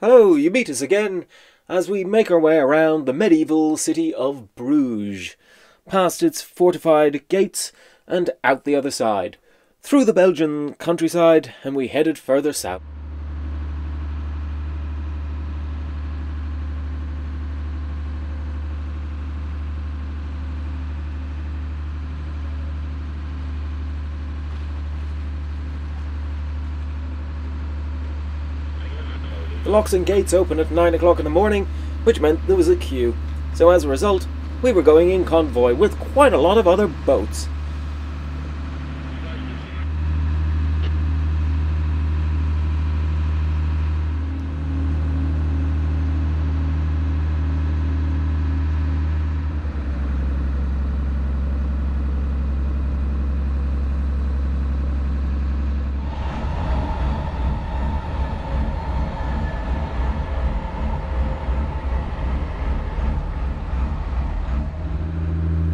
Hello, you meet us again as we make our way around the medieval city of Bruges, past its fortified gates and out the other side, through the Belgian countryside, and we headed further south. The locks and gates opened at 9 o'clock in the morning, which meant there was a queue. So as a result, we were going in convoy with quite a lot of other boats.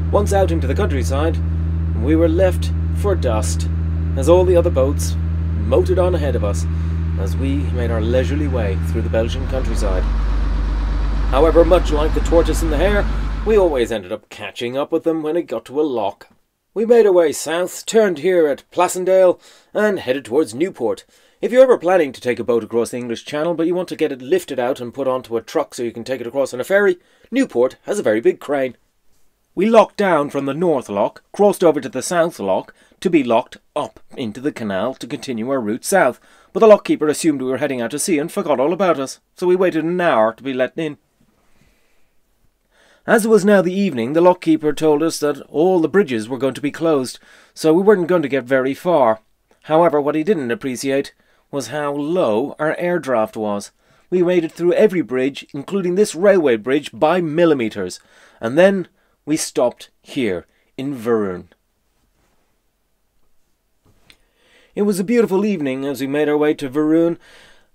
Once out into the countryside, we were left for dust, as all the other boats motored on ahead of us, as we made our leisurely way through the Belgian countryside. However, much like the tortoise and the hare, we always ended up catching up with them when it got to a lock. We made our way south, turned here at Plassendale, and headed towards Newport. If you're ever planning to take a boat across the English Channel, but you want to get it lifted out and put onto a truck so you can take it across on a ferry, Newport has a very big crane. We locked down from the North Lock, crossed over to the South Lock, to be locked up into the canal to continue our route south, but the lockkeeper assumed we were heading out to sea and forgot all about us, so we waited an hour to be let in. As it was now the evening, the lockkeeper told us that all the bridges were going to be closed, so we weren't going to get very far. However, what he didn't appreciate was how low our air draft was. We made it through every bridge, including this railway bridge, by millimetres, and then we stopped here in Verun. It was a beautiful evening as we made our way to Verun.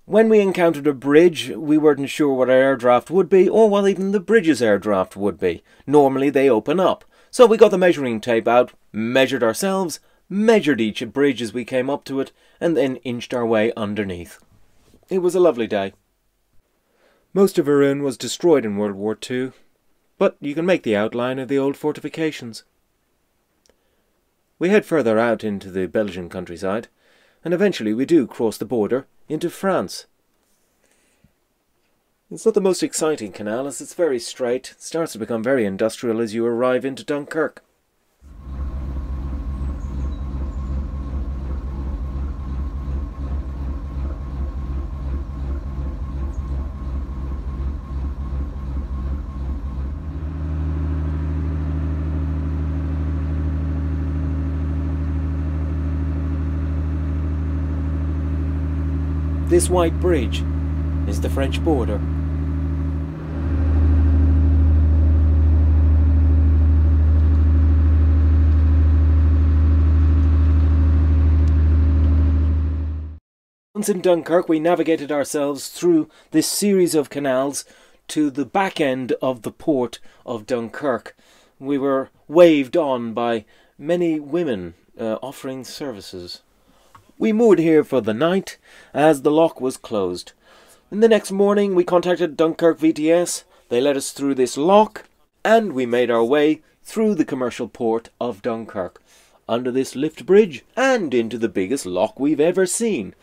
When we encountered a bridge, we weren't sure what our air draft would be, or what even the bridge's air draft would be. Normally they open up. So we got the measuring tape out, measured ourselves, measured each bridge as we came up to it, and then inched our way underneath. It was a lovely day. Most of Verun was destroyed in World War II. But you can make the outline of the old fortifications. We head further out into the Belgian countryside, and eventually we do cross the border into France. It's not the most exciting canal, as it's very straight. It starts to become very industrial as you arrive into Dunkirk. This white bridge is the French border. Once in Dunkirk, we navigated ourselves through this series of canals to the back end of the port of Dunkirk. We were waved on by many women offering services. We moored here for the night, as the lock was closed. And the next morning we contacted Dunkirk VTS. They let us through this lock, and we made our way through the commercial port of Dunkirk, under this lift bridge, and into the biggest lock we've ever seen.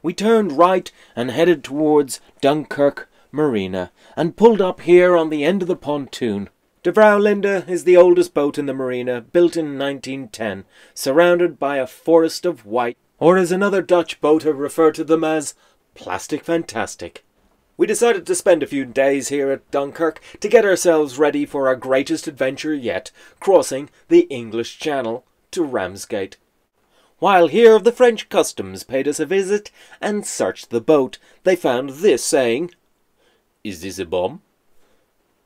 We turned right and headed towards Dunkirk Marina, and pulled up here on the end of the pontoon. De Vrouwe Linda is the oldest boat in the marina, built in 1910, surrounded by a forest of white, or as another Dutch boater referred to them as, plastic fantastic. We decided to spend a few days here at Dunkirk to get ourselves ready for our greatest adventure yet, crossing the English Channel to Ramsgate. While here, the French customs paid us a visit and searched the boat. They found this saying, "Is this a bomb?"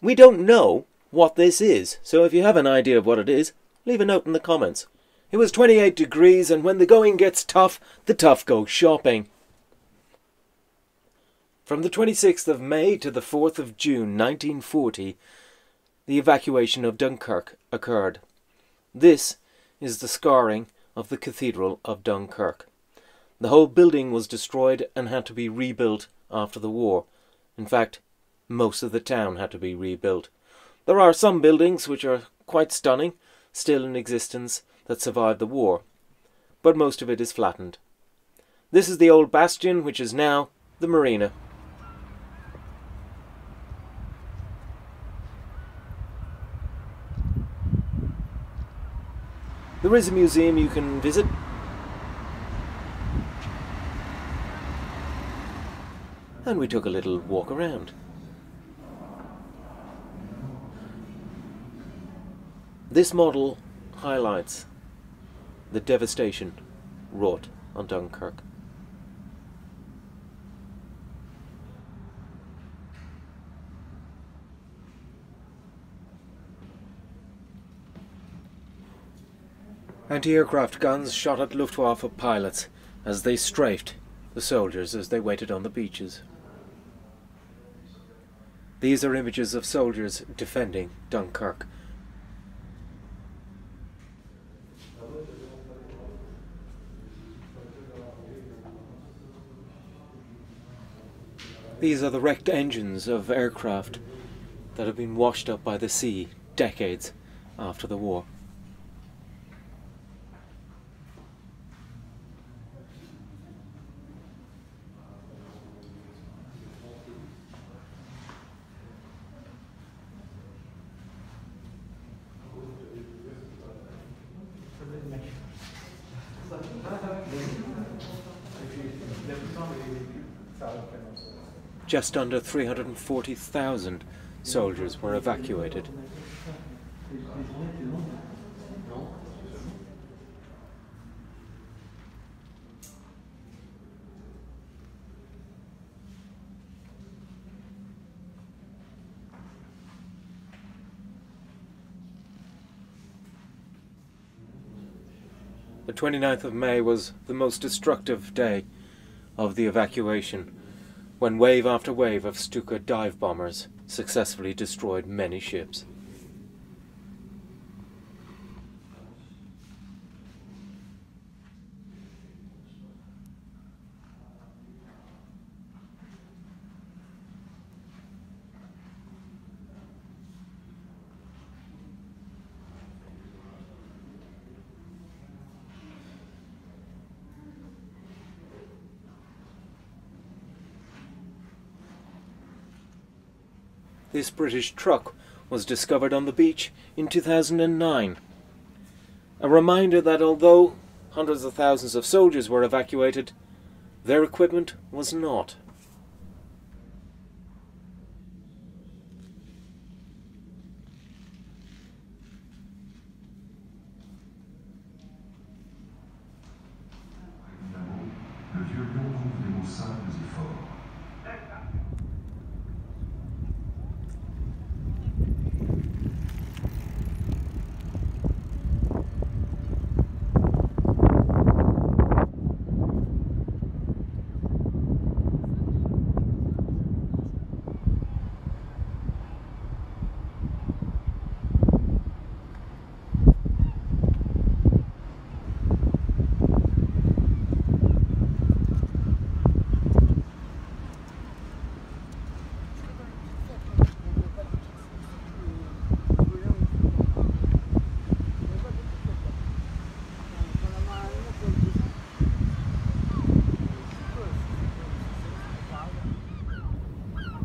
We don't know what this is, so if you have an idea of what it is, leave a note in the comments. It was 28 degrees, and when the going gets tough, the tough go shopping. From the 26th of May to the 4th of June 1940, the evacuation of Dunkirk occurred. This is the scarring of the Cathedral of Dunkirk. The whole building was destroyed and had to be rebuilt after the war. In fact, most of the town had to be rebuilt. There are some buildings which are quite stunning, still in existence, that survived the war, but most of it is flattened. This is the old bastion, which is now the marina. There is a museum you can visit. And we took a little walk around. This model highlights the devastation wrought on Dunkirk. Anti-aircraft guns shot at Luftwaffe pilots as they strafed the soldiers as they waited on the beaches. These are images of soldiers defending Dunkirk. These are the wrecked engines of aircraft that have been washed up by the sea decades after the war. Just under 340,000 soldiers were evacuated. The 29th of May was the most destructive day of the evacuation, when wave after wave of Stuka dive bombers successfully destroyed many ships. This British truck was discovered on the beach in 2009. A reminder that although hundreds of thousands of soldiers were evacuated, their equipment was not.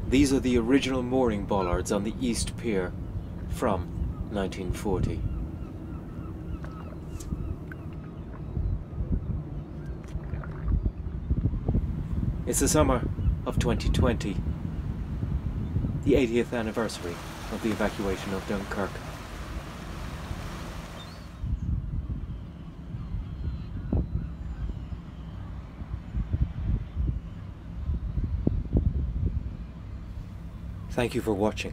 These are the original mooring bollards on the East Pier from 1940. It's the summer of 2020, the 80th anniversary of the evacuation of Dunkirk. Thank you for watching.